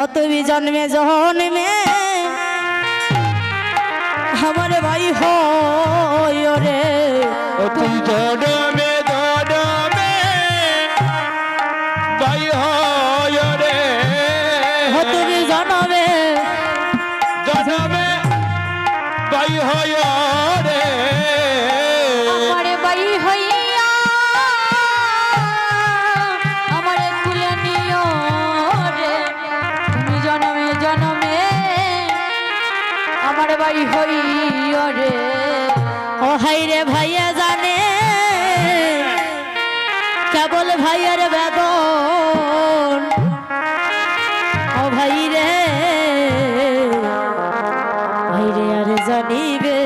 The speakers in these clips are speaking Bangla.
তুমি জন্মে জন্মে আমার ভাই হয় রে, তুই জন্মে জন্মে ভাই হয় রে, তুমি জন্মে জন্মে ভাই হয় রে, আমার ভাই হইয়া আমার কুলে নিও রে, তুমি জন্মে জন্মে আমার ভাই হইও রে। ও হাই রে ভাইয়া জানে কেবল ভাইয়ের বেদন, ও ভাই রে আর জানিবে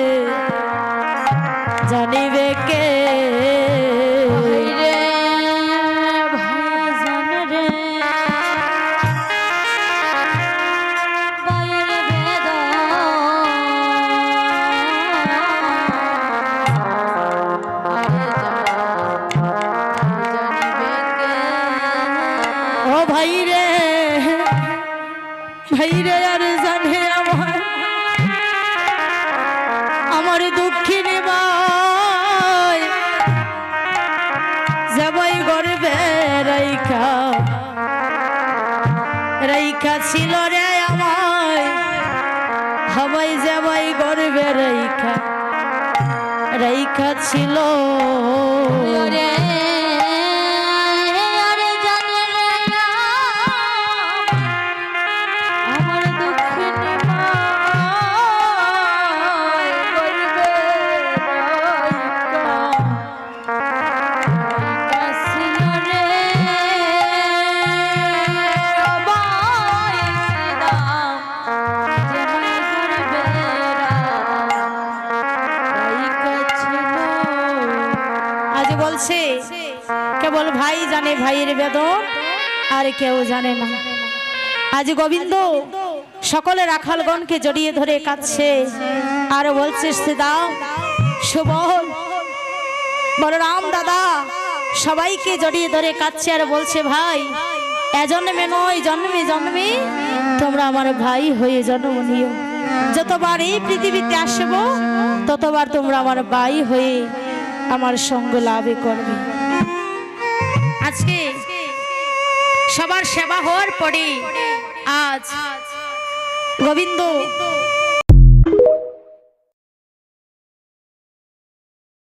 জানিবে কে রে ভাই জান রে ভাইয়ের ও ভাই রে আর জানে আমার দুঃখিনী ভাই যাবাই গর্বে রাইখা রাইখা ছিল রে আমায়, হবাই যাবাই গর্বে রাইখা রাইখা ছিল রে। বলছে কেবল ভাই জানে ভাইয়ের বেদন, আর কেউ জানে না। আজ গোবিন্দ সকলে রাখালগণকে জড়িয়ে ধরে কাঁদছে আর বলছে দাও সুবল বলরাম দাদা সবাইকে জড়িয়ে ধরে কাঁদছে আর বলছে ভাই এজন্মে নয় জন্মে জন্মে তোমরা আমার ভাই হয়ে জন্ম নিও, যতবার এই পৃথিবীতে আসবো ততবার তোমরা আমার ভাই হয়ে আমার সঙ্গ লাভে করবে। আজকে সবার সেবা হওয়ার পরে আজ গোবিন্দ